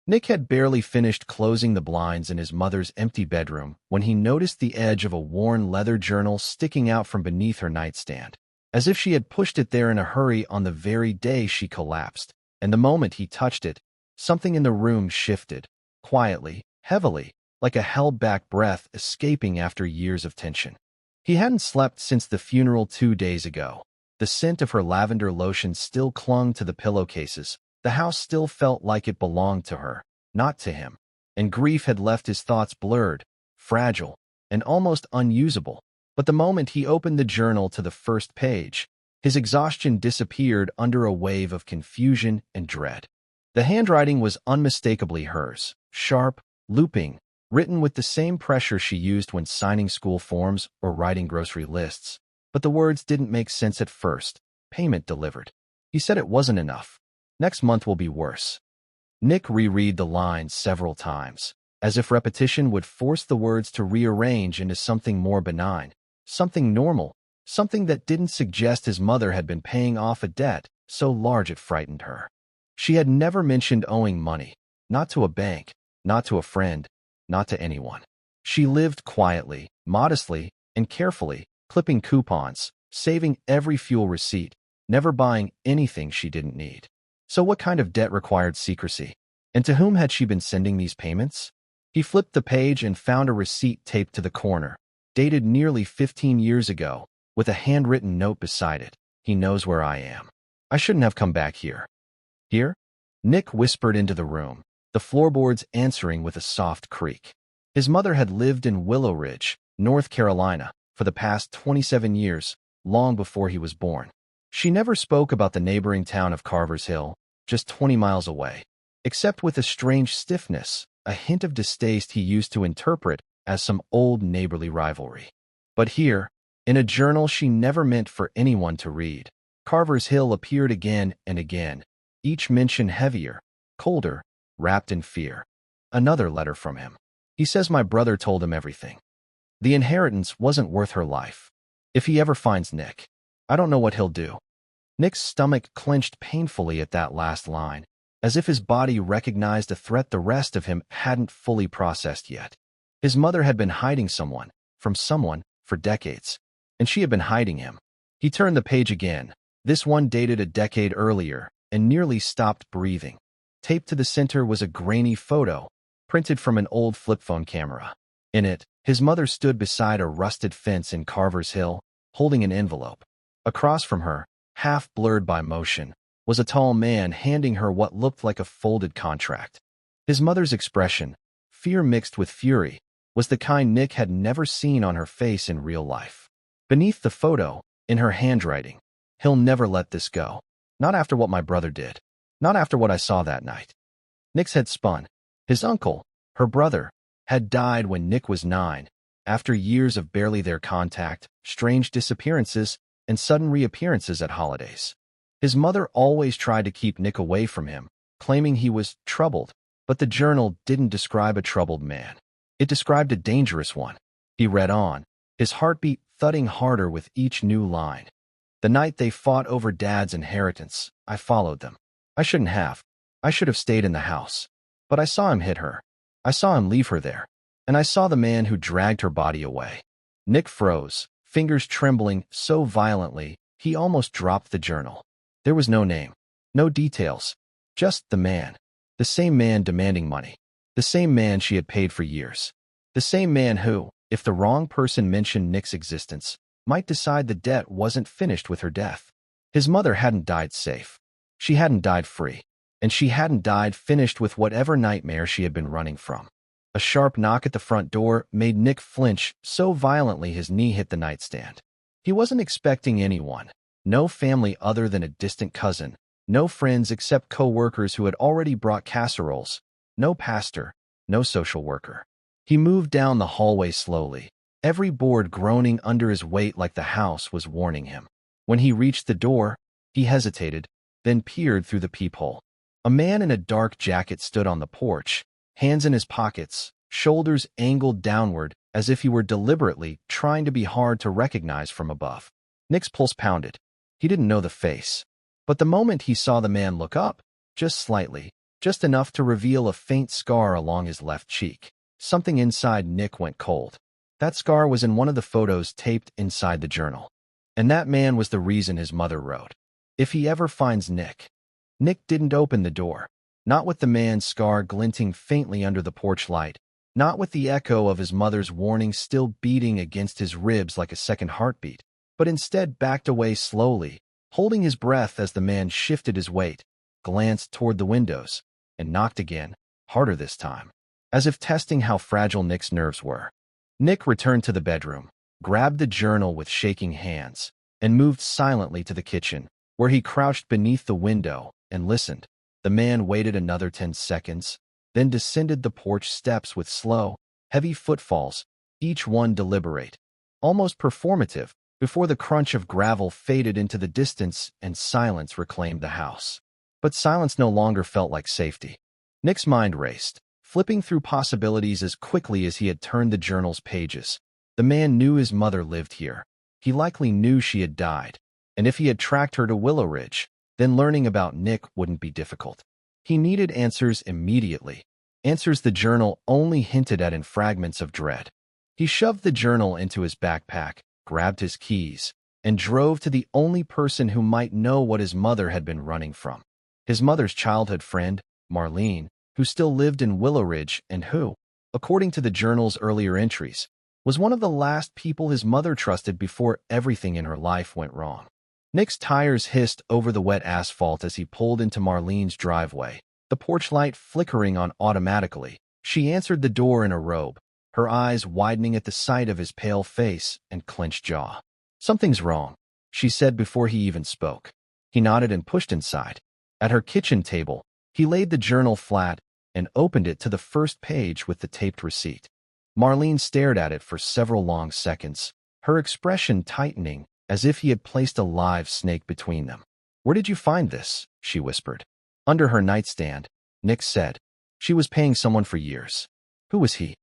Nick had barely finished closing the blinds in his mother's empty bedroom when he noticed the edge of a worn leather journal sticking out from beneath her nightstand, as if she had pushed it there in a hurry on the very day she collapsed. And the moment he touched it, something in the room shifted, quietly, heavily, like a held-back breath escaping after years of tension. He hadn't slept since the funeral 2 days ago. The scent of her lavender lotion still clung to the pillowcases. The house still felt like it belonged to her, not to him. And grief had left his thoughts blurred, fragile, and almost unusable. But the moment he opened the journal to the first page, his exhaustion disappeared under a wave of confusion and dread. The handwriting was unmistakably hers, sharp, looping, written with the same pressure she used when signing school forms or writing grocery lists. But the words didn't make sense at first. Payment delivered. He said it wasn't enough. Next month will be worse. Nick reread the lines several times, as if repetition would force the words to rearrange into something more benign, something normal, something that didn't suggest his mother had been paying off a debt so large it frightened her. She had never mentioned owing money, not to a bank, not to a friend, not to anyone. She lived quietly, modestly, and carefully, clipping coupons, saving every fuel receipt, never buying anything she didn't need. So what kind of debt required secrecy? And to whom had she been sending these payments? He flipped the page and found a receipt taped to the corner, dated nearly 15 years ago, with a handwritten note beside it. He knows where I am. I shouldn't have come back here. Here? Nick whispered into the room, the floorboards answering with a soft creak. His mother had lived in Willow Ridge, North Carolina, for the past 27 years, long before he was born. She never spoke about the neighboring town of Carver's Hill, just 20 miles away, except with a strange stiffness, a hint of distaste he used to interpret as some old neighborly rivalry. But here, in a journal she never meant for anyone to read, Carver's Hill appeared again and again, each mention heavier, colder, wrapped in fear. Another letter from him. He says my brother told him everything. The inheritance wasn't worth her life. If he ever finds Nick, I don't know what he'll do. Nick's stomach clenched painfully at that last line, as if his body recognized a threat the rest of him hadn't fully processed yet. His mother had been hiding someone, from someone, for decades, and she had been hiding him. He turned the page again, this one dated a decade earlier, and nearly stopped breathing. Taped to the center was a grainy photo, printed from an old flip phone camera. In it, his mother stood beside a rusted fence in Carver's Hill, holding an envelope. Across from her, half blurred by motion, was a tall man handing her what looked like a folded contract. His mother's expression, fear mixed with fury, was the kind Nick had never seen on her face in real life. Beneath the photo, in her handwriting, he'll never let this go. Not after what my brother did. Not after what I saw that night. Nick's head spun. His uncle, her brother, had died when Nick was 9, after years of barely their contact, strange disappearances, and sudden reappearances at holidays. His mother always tried to keep Nick away from him, claiming he was troubled, but the journal didn't describe a troubled man. It described a dangerous one. He read on, his heartbeat thudding harder with each new line. The night they fought over Dad's inheritance, I followed them. I shouldn't have. I should have stayed in the house. But I saw him hit her. I saw him leave her there. And I saw the man who dragged her body away. Nick froze, fingers trembling so violently he almost dropped the journal. There was no name, no details, just the man. The same man demanding money. The same man she had paid for years. The same man who, if the wrong person mentioned Nick's existence, might decide the debt wasn't finished with her death. His mother hadn't died safe. She hadn't died free. And she hadn't died finished with whatever nightmare she had been running from. A sharp knock at the front door made Nick flinch so violently his knee hit the nightstand. He wasn't expecting anyone. No family other than a distant cousin. No friends except co-workers who had already brought casseroles. No pastor. No social worker. He moved down the hallway slowly, every board groaning under his weight like the house was warning him. When he reached the door, he hesitated, then peered through the peephole. A man in a dark jacket stood on the porch, hands in his pockets, shoulders angled downward as if he were deliberately trying to be hard to recognize from above. Nick's pulse pounded. He didn't know the face. But the moment he saw the man look up, just slightly, just enough to reveal a faint scar along his left cheek. Something inside Nick went cold. That scar was in one of the photos taped inside the journal. And that man was the reason his mother wrote, "If he ever finds Nick." Nick didn't open the door. Not with the man's scar glinting faintly under the porch light. Not with the echo of his mother's warning still beating against his ribs like a second heartbeat. But instead backed away slowly, holding his breath as the man shifted his weight, glanced toward the windows, and knocked again, harder this time, as if testing how fragile Nick's nerves were. Nick returned to the bedroom, grabbed the journal with shaking hands, and moved silently to the kitchen, where he crouched beneath the window and listened. The man waited another 10 seconds, then descended the porch steps with slow, heavy footfalls, each one deliberate, almost performative, before the crunch of gravel faded into the distance and silence reclaimed the house. But silence no longer felt like safety. Nick's mind raced, flipping through possibilities as quickly as he had turned the journal's pages. The man knew his mother lived here. He likely knew she had died, and if he had tracked her to Willow Ridge, then learning about Nick wouldn't be difficult. He needed answers immediately, answers the journal only hinted at in fragments of dread. He shoved the journal into his backpack, grabbed his keys, and drove to the only person who might know what his mother had been running from. His mother's childhood friend, Marlene, who still lived in Willow Ridge and who, according to the journal's earlier entries, was one of the last people his mother trusted before everything in her life went wrong. Nick's tires hissed over the wet asphalt as he pulled into Marlene's driveway, the porch light flickering on automatically. She answered the door in a robe, her eyes widening at the sight of his pale face and clenched jaw. "Something's wrong," she said before he even spoke. He nodded and pushed inside. At her kitchen table, he laid the journal flat and opened it to the first page with the taped receipt. Marlene stared at it for several long seconds, her expression tightening as if he had placed a live snake between them. "Where did you find this?" she whispered. "Under her nightstand," Nick said. "She was paying someone for years." "Who was he?"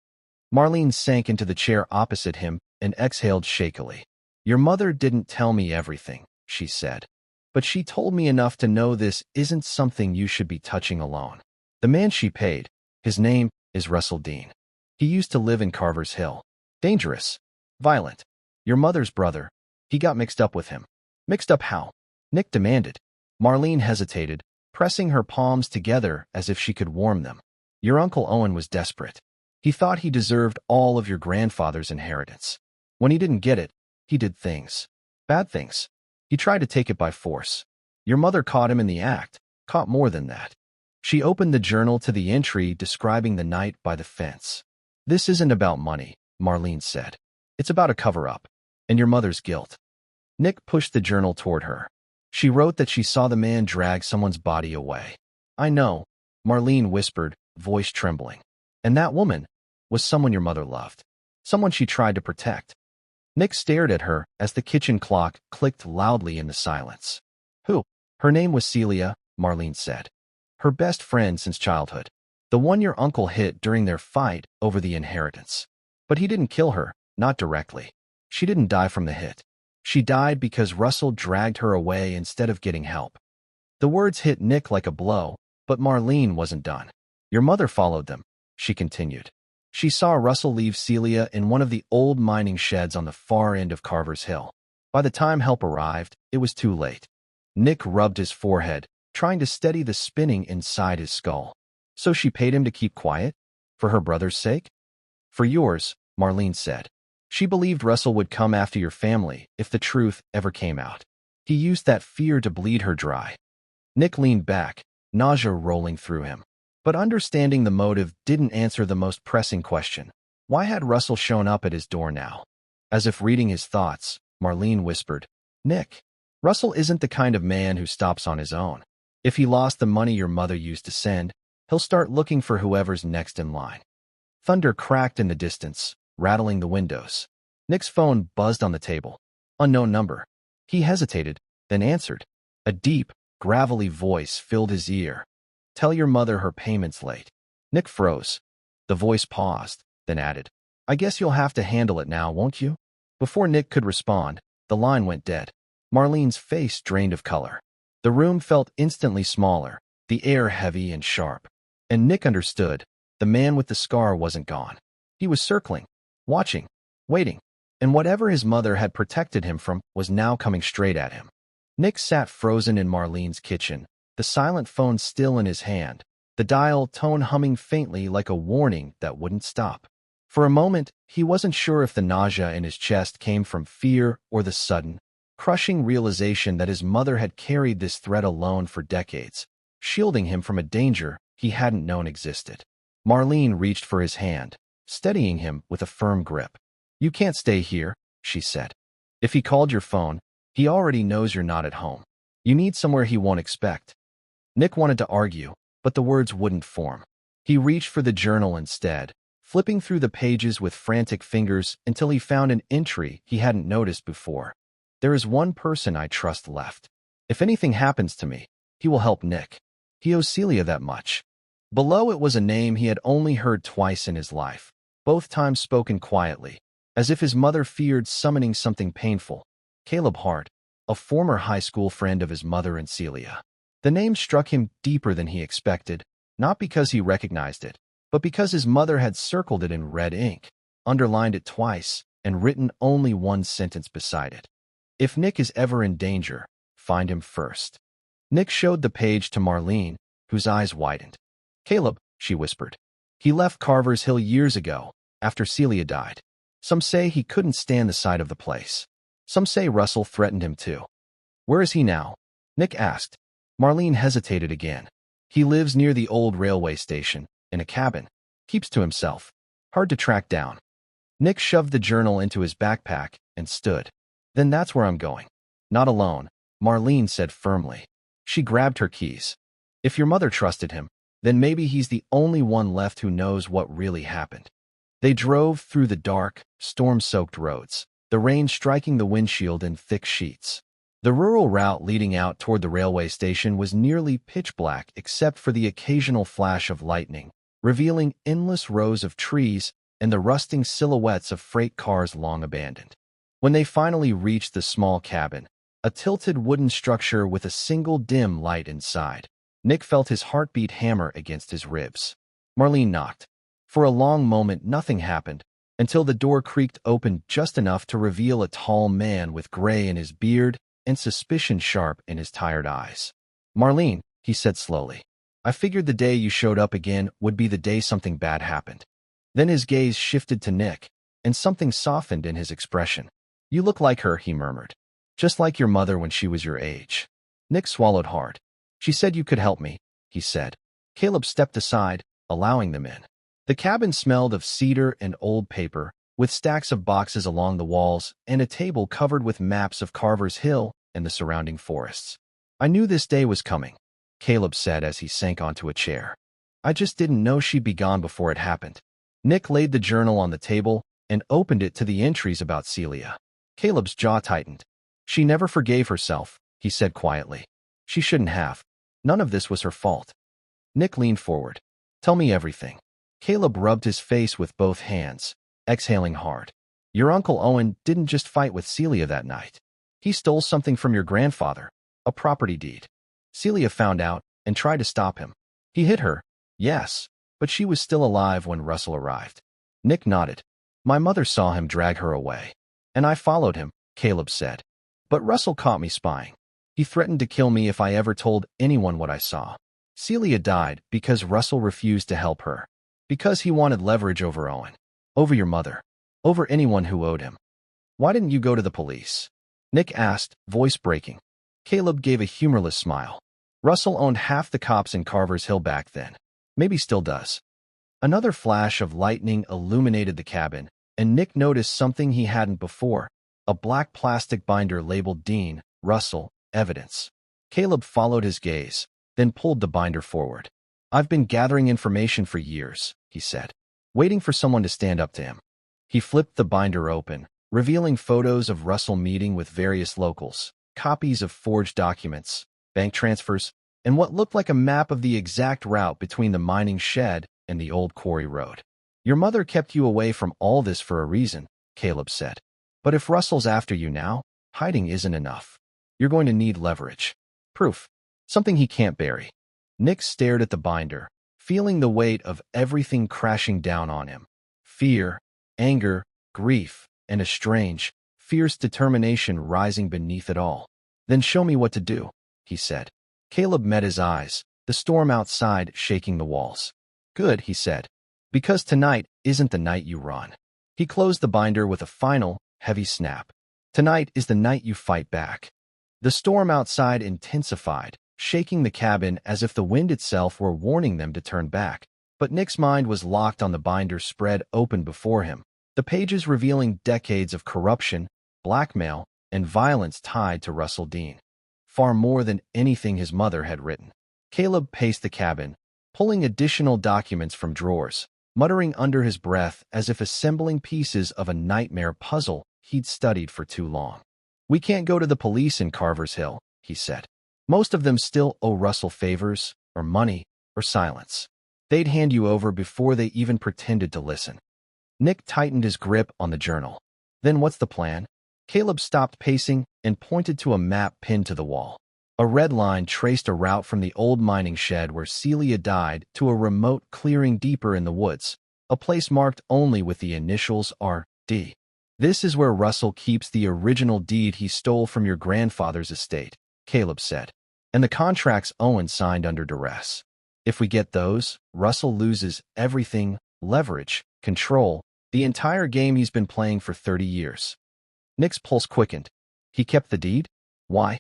Marlene sank into the chair opposite him and exhaled shakily. "Your mother didn't tell me everything," she said. "But she told me enough to know this isn't something you should be touching alone. The man she paid, his name is Russell Dean. He used to live in Carver's Hill. Dangerous. Violent. Your mother's brother. He got mixed up with him." "Mixed up how?" Nick demanded. Marlene hesitated, pressing her palms together as if she could warm them. "Your Uncle Owen was desperate. He thought he deserved all of your grandfather's inheritance. When he didn't get it, he did things. Bad things. He tried to take it by force. Your mother caught him in the act, caught more than that." She opened the journal to the entry describing the night by the fence. "This isn't about money," Marlene said. "It's about a cover-up, and your mother's guilt." Nick pushed the journal toward her. She wrote that she saw the man drag someone's body away. "I know," Marlene whispered, voice trembling. "And that woman was someone your mother loved. Someone she tried to protect." Nick stared at her as the kitchen clock clicked loudly in the silence. "Who?" "Her name was Celia," Marlene said. "Her best friend since childhood. The one your uncle hit during their fight over the inheritance. But he didn't kill her, not directly. She didn't die from the hit. She died because Russell dragged her away instead of getting help." The words hit Nick like a blow, but Marlene wasn't done. "Your mother followed them," she continued. "She saw Russell leave Celia in one of the old mining sheds on the far end of Carver's Hill. By the time help arrived, it was too late." Nick rubbed his forehead, trying to steady the spinning inside his skull. "So she paid him to keep quiet? For her brother's sake?" "For yours," Marlene said. "She believed Russell would come after your family if the truth ever came out. He used that fear to bleed her dry." Nick leaned back, nausea rolling through him. But understanding the motive didn't answer the most pressing question. Why had Russell shown up at his door now? As if reading his thoughts, Marlene whispered, "Nick, Russell isn't the kind of man who stops on his own. If he lost the money your mother used to send, he'll start looking for whoever's next in line." Thunder cracked in the distance, rattling the windows. Nick's phone buzzed on the table. Unknown number. He hesitated, then answered. A deep, gravelly voice filled his ear. "Tell your mother her payment's late." Nick froze. The voice paused, then added, "I guess you'll have to handle it now, won't you?" Before Nick could respond, the line went dead. Marlene's face drained of color. The room felt instantly smaller, the air heavy and sharp. And Nick understood. The man with the scar wasn't gone. He was circling, watching, waiting, and whatever his mother had protected him from was now coming straight at him. Nick sat frozen in Marlene's kitchen, the silent phone still in his hand, the dial tone humming faintly like a warning that wouldn't stop. For a moment, he wasn't sure if the nausea in his chest came from fear or the sudden, crushing realization that his mother had carried this thread alone for decades, shielding him from a danger he hadn't known existed. Marlene reached for his hand, steadying him with a firm grip. "You can't stay here," she said. "If he called your phone, he already knows you're not at home. You need somewhere he won't expect." Nick wanted to argue, but the words wouldn't form. He reached for the journal instead, flipping through the pages with frantic fingers until he found an entry he hadn't noticed before. "There is one person I trust left. If anything happens to me, he will help Nick. He owes Celia that much." Below it was a name he had only heard twice in his life, both times spoken quietly, as if his mother feared summoning something painful. Caleb Hart, a former high school friend of his mother and Celia. The name struck him deeper than he expected, not because he recognized it, but because his mother had circled it in red ink, underlined it twice, and written only one sentence beside it. "If Nick is ever in danger, find him first." Nick showed the page to Marlene, whose eyes widened. "Caleb," she whispered. "He left Carver's Hill years ago, after Celia died. Some say he couldn't stand the sight of the place. Some say Russell threatened him too." "Where is he now?" Nick asked. Marlene hesitated again. "He lives near the old railway station, in a cabin. Keeps to himself. Hard to track down." Nick shoved the journal into his backpack and stood. "Then that's where I'm going." "Not alone," Marlene said firmly. She grabbed her keys. "If your mother trusted him, then maybe he's the only one left who knows what really happened." They drove through the dark, storm-soaked roads, the rain striking the windshield in thick sheets. The rural route leading out toward the railway station was nearly pitch black except for the occasional flash of lightning, revealing endless rows of trees and the rusting silhouettes of freight cars long abandoned. When they finally reached the small cabin, a tilted wooden structure with a single dim light inside, Nick felt his heartbeat hammer against his ribs. Marlene knocked. For a long moment, nothing happened, until the door creaked open just enough to reveal a tall man with gray in his beard and suspicion sharp in his tired eyes. "Marlene," he said slowly, "I figured the day you showed up again would be the day something bad happened." Then his gaze shifted to Nick, and something softened in his expression. "You look like her," he murmured. "Just like your mother when she was your age." Nick swallowed hard. "She said you could help me," he said. Caleb stepped aside, allowing them in. The cabin smelled of cedar and old paper, with stacks of boxes along the walls and a table covered with maps of Carver's Hill and the surrounding forests. "I knew this day was coming," Caleb said as he sank onto a chair. "I just didn't know she'd be gone before it happened." Nick laid the journal on the table and opened it to the entries about Celia. Caleb's jaw tightened. "She never forgave herself," he said quietly. "She shouldn't have. None of this was her fault." Nick leaned forward. "Tell me everything." Caleb rubbed his face with both hands, exhaling hard. "Your Uncle Owen didn't just fight with Celia that night. He stole something from your grandfather, a property deed. Celia found out and tried to stop him. He hit her, yes, but she was still alive when Russell arrived." Nick nodded. "My mother saw him drag her away. And I followed him," Caleb said. "But Russell caught me spying. He threatened to kill me if I ever told anyone what I saw. Celia died because Russell refused to help her. Because he wanted leverage over Owen. Over your mother. Over anyone who owed him." "Why didn't you go to the police?" Nick asked, voice breaking. Caleb gave a humorless smile. "Russell owned half the cops in Carver's Hill back then. Maybe still does." Another flash of lightning illuminated the cabin, and Nick noticed something he hadn't before, a black plastic binder labeled Dean, Russell, Evidence. Caleb followed his gaze, then pulled the binder forward. "I've been gathering information for years," he said, waiting for someone to stand up to him. He flipped the binder open, revealing photos of Russell meeting with various locals, copies of forged documents, bank transfers, and what looked like a map of the exact route between the mining shed and the old quarry road. "Your mother kept you away from all this for a reason," Caleb said. "But if Russell's after you now, hiding isn't enough. You're going to need leverage. Proof. Something he can't bury." Nick stared at the binder, feeling the weight of everything crashing down on him. Fear, anger, grief, and a strange, fierce determination rising beneath it all. "Then show me what to do," he said. Caleb met his eyes, the storm outside shaking the walls. "Good," he said, "because tonight isn't the night you run." He closed the binder with a final, heavy snap. "Tonight is the night you fight back." The storm outside intensified, shaking the cabin as if the wind itself were warning them to turn back. But Nick's mind was locked on the binder spread open before him, the pages revealing decades of corruption, blackmail, and violence tied to Russell Dean. Far more than anything his mother had written. Caleb paced the cabin, pulling additional documents from drawers, muttering under his breath as if assembling pieces of a nightmare puzzle he'd studied for too long. "We can't go to the police in Carver's Hill," he said. "Most of them still owe Russell favors, or money, or silence. They'd hand you over before they even pretended to listen." Nick tightened his grip on the journal. "Then what's the plan?" Caleb stopped pacing and pointed to a map pinned to the wall. A red line traced a route from the old mining shed where Celia died to a remote clearing deeper in the woods, a place marked only with the initials R.D. "This is where Russell keeps the original deed he stole from your grandfather's estate," Caleb said, "and the contracts Owen signed under duress. If we get those, Russell loses everything: leverage, control, the entire game he's been playing for 30 years. Nick's pulse quickened. "He kept the deed? Why?"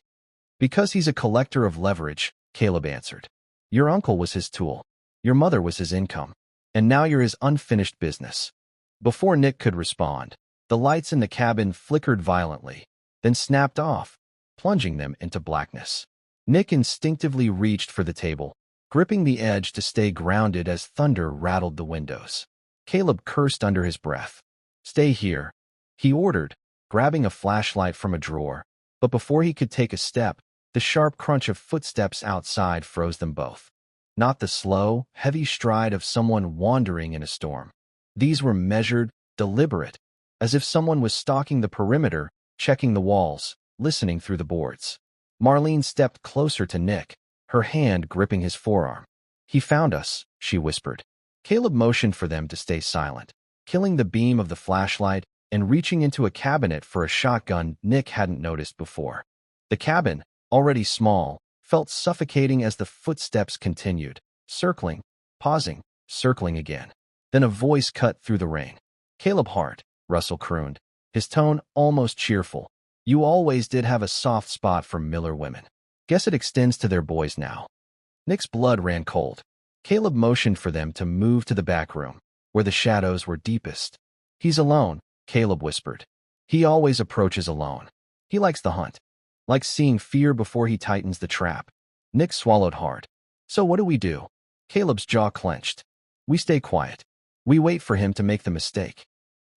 "Because he's a collector of leverage," Caleb answered. "Your uncle was his tool. Your mother was his income. And now you're his unfinished business." Before Nick could respond, the lights in the cabin flickered violently, then snapped off, plunging them into blackness. Nick instinctively reached for the table, gripping the edge to stay grounded as thunder rattled the windows. Caleb cursed under his breath. "Stay here," he ordered, grabbing a flashlight from a drawer. But before he could take a step, the sharp crunch of footsteps outside froze them both. Not the slow, heavy stride of someone wandering in a storm. These were measured, deliberate, as if someone was stalking the perimeter, checking the walls, listening through the boards. Marlene stepped closer to Nick, her hand gripping his forearm. "He found us," she whispered. Caleb motioned for them to stay silent, killing the beam of the flashlight and reaching into a cabinet for a shotgun Nick hadn't noticed before. The cabin, already small, felt suffocating as the footsteps continued, circling, pausing, circling again. Then a voice cut through the rain. "Caleb Hart," Russell crooned, his tone almost cheerful. "You always did have a soft spot for Miller women. Guess it extends to their boys now." Nick's blood ran cold. Caleb motioned for them to move to the back room, where the shadows were deepest. "He's alone," Caleb whispered. "He always approaches alone. He likes the hunt. Likes seeing fear before he tightens the trap." Nick swallowed hard. "So what do we do?" Caleb's jaw clenched. "We stay quiet. We wait for him to make the mistake."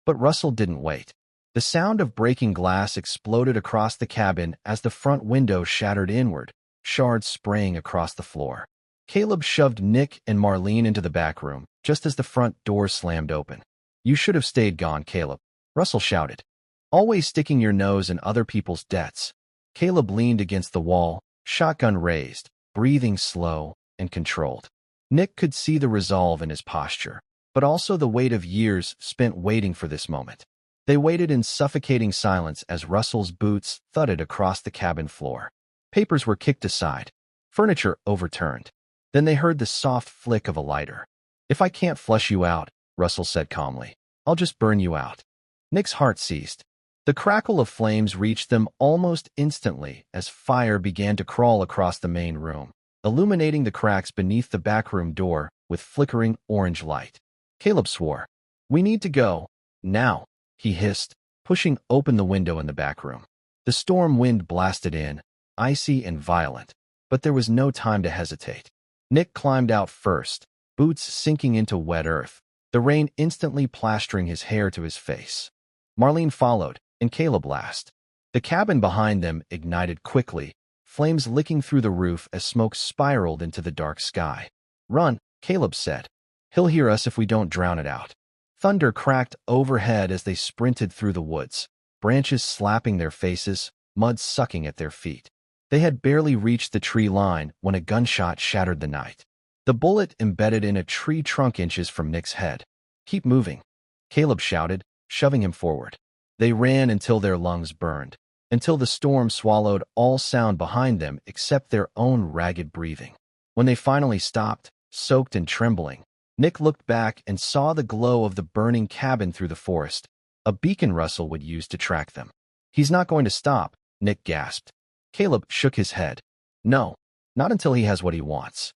But Russell didn't wait. The sound of breaking glass exploded across the cabin as the front window shattered inward, shards spraying across the floor. Caleb shoved Nick and Marlene into the back room, just as the front door slammed open. "You should have stayed gone, Caleb," Russell shouted. "Always sticking your nose in other people's debts." Caleb leaned against the wall, shotgun raised, breathing slow and controlled. Nick could see the resolve in his posture, but also the weight of years spent waiting for this moment. They waited in suffocating silence as Russell's boots thudded across the cabin floor. Papers were kicked aside, furniture overturned. Then they heard the soft flick of a lighter. "If I can't flush you out," Russell said calmly, "I'll just burn you out." Nick's heart ceased. The crackle of flames reached them almost instantly as fire began to crawl across the main room, illuminating the cracks beneath the backroom door with flickering orange light. Caleb swore. "We need to go. Now," he hissed, pushing open the window in the back room. The storm wind blasted in, icy and violent, but there was no time to hesitate. Nick climbed out first, boots sinking into wet earth, the rain instantly plastering his hair to his face. Marlene followed, and Caleb last. The cabin behind them ignited quickly, flames licking through the roof as smoke spiraled into the dark sky. "Run," Caleb said. "He'll hear us if we don't drown it out." Thunder cracked overhead as they sprinted through the woods, branches slapping their faces, mud sucking at their feet. They had barely reached the tree line when a gunshot shattered the night. The bullet embedded in a tree trunk inches from Nick's head. "Keep moving," Caleb shouted, shoving him forward. They ran until their lungs burned, until the storm swallowed all sound behind them except their own ragged breathing. When they finally stopped, soaked and trembling, Nick looked back and saw the glow of the burning cabin through the forest, a beacon Russell would use to track them. "He's not going to stop," Nick gasped. Caleb shook his head. "No, not until he has what he wants."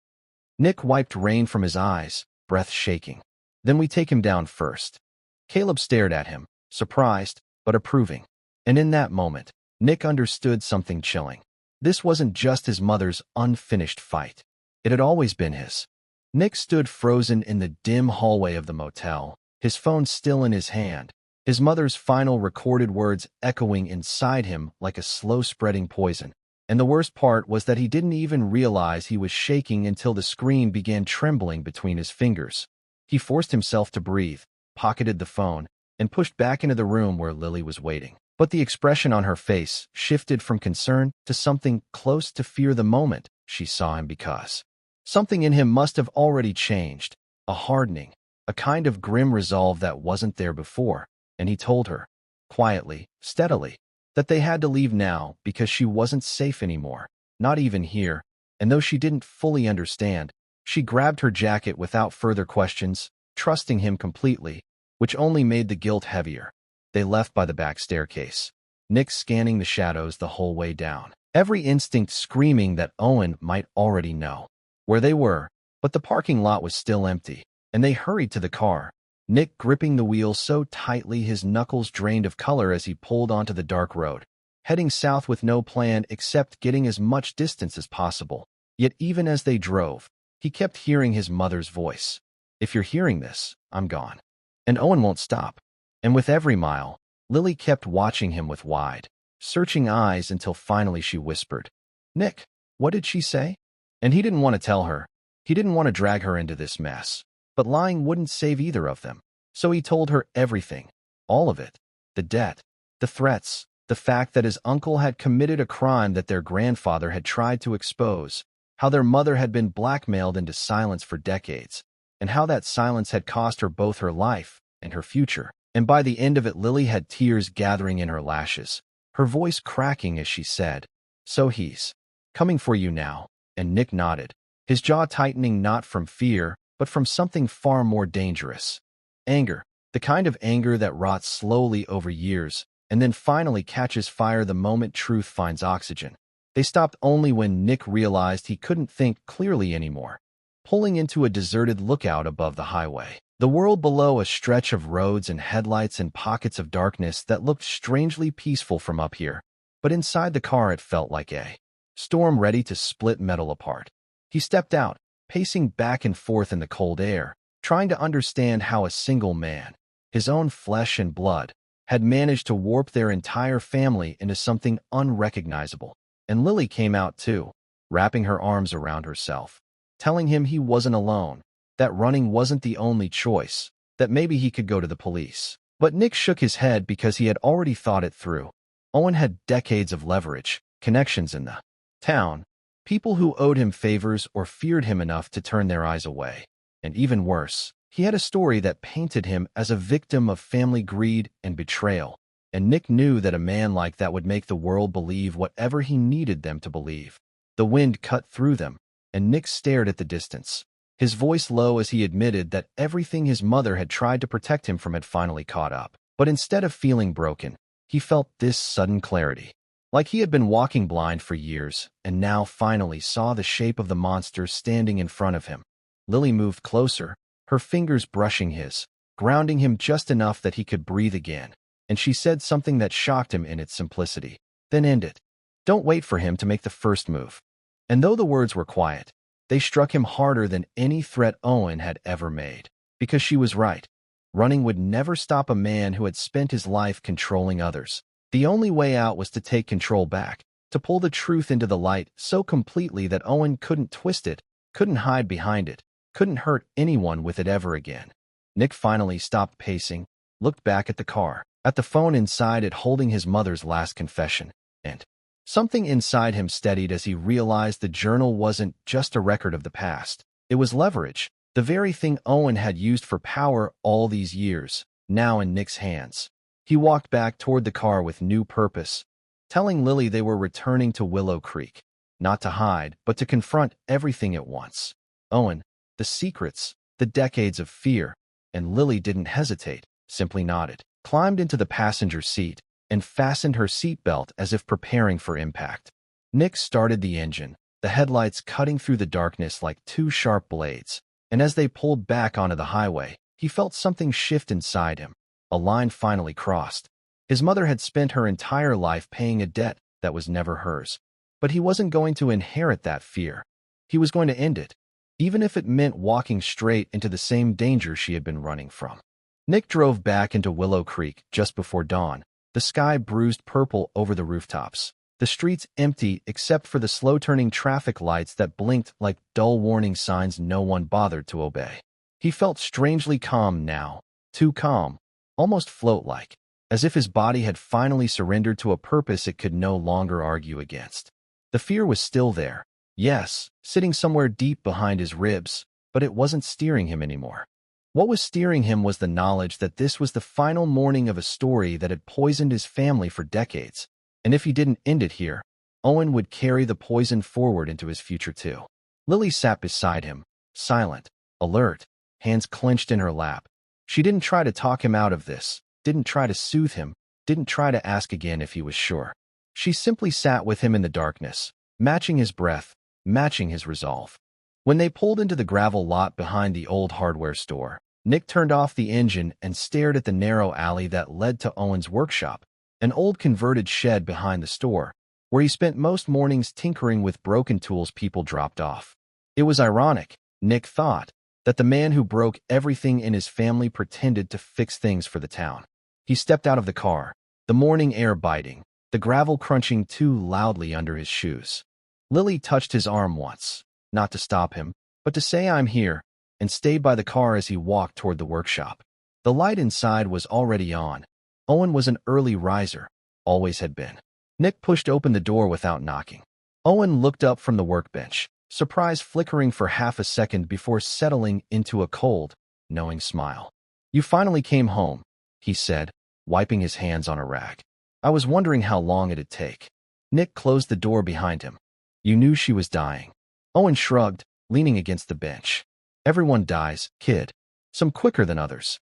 Nick wiped rain from his eyes, breath shaking. "Then we take him down first." Caleb stared at him, surprised, but approving. And in that moment, Nick understood something chilling. This wasn't just his mother's unfinished fight. It had always been his. Nick stood frozen in the dim hallway of the motel, his phone still in his hand, his mother's final recorded words echoing inside him like a slow-spreading poison. And the worst part was that he didn't even realize he was shaking until the screen began trembling between his fingers. He forced himself to breathe, pocketed the phone, and pushed back into the room where Lily was waiting. But the expression on her face shifted from concern to something close to fear the moment she saw him, because something in him must have already changed, a hardening, a kind of grim resolve that wasn't there before. And he told her, quietly, steadily, that they had to leave now because she wasn't safe anymore, not even here. And though she didn't fully understand, she grabbed her jacket without further questions, trusting him completely, which only made the guilt heavier. They left by the back staircase, Nick scanning the shadows the whole way down, every instinct screaming that Owen might already know where they were. But the parking lot was still empty, and they hurried to the car, Nick gripping the wheel so tightly his knuckles drained of color as he pulled onto the dark road, heading south with no plan except getting as much distance as possible. Yet even as they drove, he kept hearing his mother's voice. "If you're hearing this, I'm gone." And Owen won't stop. And with every mile, Lily kept watching him with wide, searching eyes until finally she whispered, "Nick, what did she say?" And he didn't want to tell her. He didn't want to drag her into this mess. But lying wouldn't save either of them. So he told her everything. All of it. The debt, the threats, the fact that his uncle had committed a crime that their grandfather had tried to expose, how their mother had been blackmailed into silence for decades, and how that silence had cost her both her life and her future. And by the end of it, Lily had tears gathering in her lashes, her voice cracking as she said, "So he's coming for you now." And Nick nodded, his jaw tightening not from fear, but from something far more dangerous. Anger, the kind of anger that rots slowly over years, and then finally catches fire the moment truth finds oxygen. They stopped only when Nick realized he couldn't think clearly anymore, pulling into a deserted lookout above the highway. The world below, a stretch of roads and headlights and pockets of darkness that looked strangely peaceful from up here. But inside the car it felt like a storm ready to split metal apart. He stepped out, pacing back and forth in the cold air, trying to understand how a single man, his own flesh and blood, had managed to warp their entire family into something unrecognizable. And Lily came out too, wrapping her arms around herself, telling him he wasn't alone, that running wasn't the only choice, that maybe he could go to the police. But Nick shook his head because he had already thought it through. Owen had decades of leverage, connections in the town, people who owed him favors or feared him enough to turn their eyes away. And even worse, he had a story that painted him as a victim of family greed and betrayal. And Nick knew that a man like that would make the world believe whatever he needed them to believe. The wind cut through them, and Nick stared at the distance, his voice low as he admitted that everything his mother had tried to protect him from had finally caught up. But instead of feeling broken, he felt this sudden clarity. Like he had been walking blind for years, and now finally saw the shape of the monster standing in front of him. Lily moved closer, her fingers brushing his, grounding him just enough that he could breathe again, and she said something that shocked him in its simplicity. "Then end it. Don't wait for him to make the first move." And though the words were quiet, they struck him harder than any threat Owen had ever made. Because she was right. Running would never stop a man who had spent his life controlling others. The only way out was to take control back, to pull the truth into the light so completely that Owen couldn't twist it, couldn't hide behind it, couldn't hurt anyone with it ever again. Nick finally stopped pacing, looked back at the car, at the phone inside it holding his mother's last confession, and something inside him steadied as he realized the journal wasn't just a record of the past. It was leverage, the very thing Owen had used for power all these years, now in Nick's hands. He walked back toward the car with new purpose, telling Lily they were returning to Willow Creek, not to hide, but to confront everything at once. Owen, the secrets, the decades of fear, and Lily didn't hesitate, simply nodded, climbed into the passenger seat, and fastened her seatbelt as if preparing for impact. Nick started the engine, the headlights cutting through the darkness like two sharp blades, and as they pulled back onto the highway, he felt something shift inside him. A line finally crossed. His mother had spent her entire life paying a debt that was never hers. But he wasn't going to inherit that fear. He was going to end it, even if it meant walking straight into the same danger she had been running from. Nick drove back into Willow Creek just before dawn, the sky bruised purple over the rooftops, the streets empty except for the slow-turning traffic lights that blinked like dull warning signs no one bothered to obey. He felt strangely calm now, too calm, almost float-like, as if his body had finally surrendered to a purpose it could no longer argue against. The fear was still there, yes, sitting somewhere deep behind his ribs, but it wasn't steering him anymore. What was steering him was the knowledge that this was the final morning of a story that had poisoned his family for decades, and if he didn't end it here, Owen would carry the poison forward into his future too. Lily sat beside him, silent, alert, hands clenched in her lap. She didn't try to talk him out of this, didn't try to soothe him, didn't try to ask again if he was sure. She simply sat with him in the darkness, matching his breath, matching his resolve. When they pulled into the gravel lot behind the old hardware store, Nick turned off the engine and stared at the narrow alley that led to Owen's workshop, an old converted shed behind the store, where he spent most mornings tinkering with broken tools people dropped off. It was ironic, Nick thought, that the man who broke everything in his family pretended to fix things for the town. He stepped out of the car, the morning air biting, the gravel crunching too loudly under his shoes. Lily touched his arm once, not to stop him, but to say I'm here, and stayed by the car as he walked toward the workshop. The light inside was already on. Owen was an early riser, always had been. Nick pushed open the door without knocking. Owen looked up from the workbench, surprise flickering for half a second before settling into a cold, knowing smile. You finally came home, he said, wiping his hands on a rag. I was wondering how long it'd take. Nick closed the door behind him. You knew she was dying. Owen shrugged, leaning against the bench. Everyone dies, kid. Some quicker than others.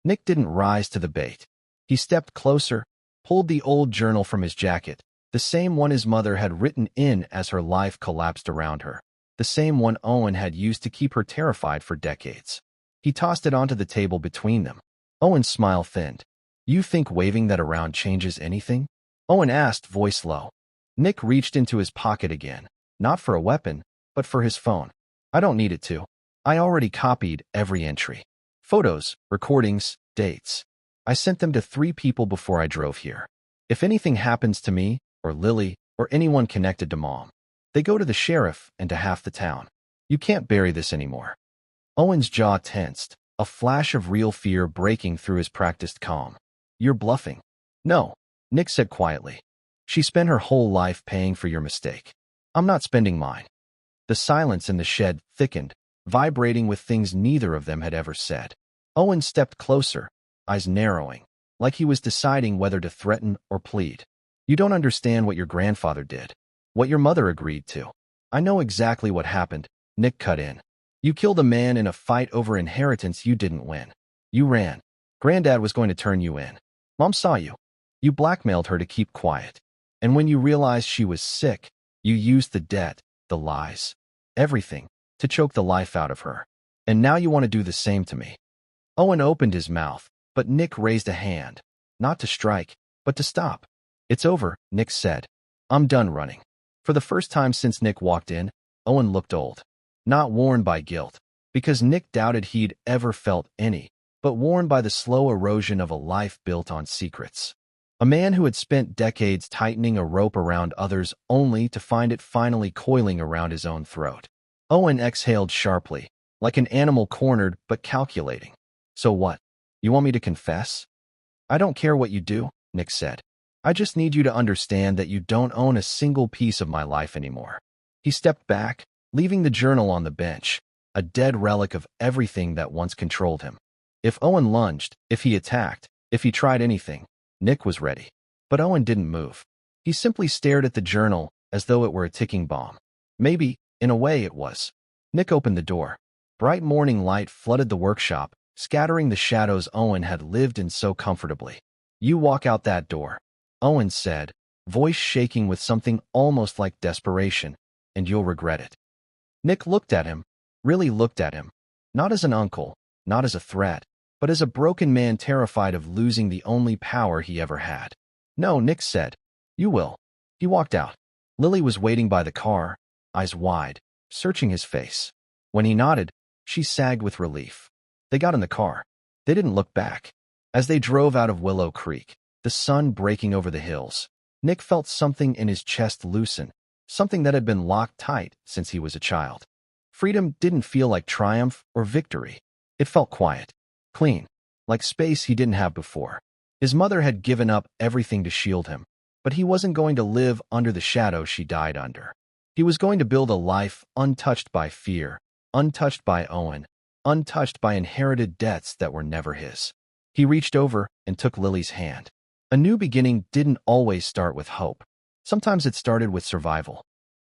Nick didn't rise to the bait. He stepped closer, pulled the old journal from his jacket, the same one his mother had written in as her life collapsed around her, the same one Owen had used to keep her terrified for decades. He tossed it onto the table between them. Owen's smile thinned. You think waving that around changes anything? Owen asked, voice low. Nick reached into his pocket again, not for a weapon, but for his phone. I don't need it to. I already copied every entry. Photos, recordings, dates. I sent them to 3 people before I drove here. If anything happens to me, or Lily, or anyone connected to Mom, they go to the sheriff and to half the town. You can't bury this anymore. Owen's jaw tensed, a flash of real fear breaking through his practiced calm. You're bluffing. No, Nick said quietly. She spent her whole life paying for your mistake. I'm not spending mine. The silence in the shed thickened, vibrating with things neither of them had ever said. Owen stepped closer, eyes narrowing, like he was deciding whether to threaten or plead. You don't understand what your grandfather did, what your mother agreed to. I know exactly what happened, Nick cut in. You killed a man in a fight over inheritance you didn't win. You ran. Granddad was going to turn you in. Mom saw you. You blackmailed her to keep quiet. And when you realized she was sick, you used the debt, the lies, everything, to choke the life out of her. And now you want to do the same to me. Owen opened his mouth, but Nick raised a hand, not to strike, but to stop. It's over, Nick said. I'm done running. For the first time since Nick walked in, Owen looked old. Not worn by guilt, because Nick doubted he'd ever felt any, but worn by the slow erosion of a life built on secrets. A man who had spent decades tightening a rope around others only to find it finally coiling around his own throat. Owen exhaled sharply, like an animal cornered but calculating. So what? You want me to confess? I don't care what you do, Nick said. I just need you to understand that you don't own a single piece of my life anymore. He stepped back, leaving the journal on the bench, a dead relic of everything that once controlled him. If Owen lunged, if he attacked, if he tried anything, Nick was ready. But Owen didn't move. He simply stared at the journal as though it were a ticking bomb. Maybe, in a way, it was. Nick opened the door. Bright morning light flooded the workshop, scattering the shadows Owen had lived in so comfortably. "You walk out that door," Owen said, voice shaking with something almost like desperation, "and you'll regret it." Nick looked at him, really looked at him, not as an uncle, not as a threat, but as a broken man terrified of losing the only power he ever had. "No," Nick said. "You will." He walked out. Lily was waiting by the car, eyes wide, searching his face. When he nodded, she sagged with relief. They got in the car. They didn't look back. As they drove out of Willow Creek, the sun breaking over the hills, Nick felt something in his chest loosen, something that had been locked tight since he was a child. Freedom didn't feel like triumph or victory. It felt quiet, clean, like space he didn't have before. His mother had given up everything to shield him, but he wasn't going to live under the shadow she died under. He was going to build a life untouched by fear, untouched by Owen, untouched by inherited debts that were never his. He reached over and took Lily's hand. A new beginning didn't always start with hope. Sometimes it started with survival.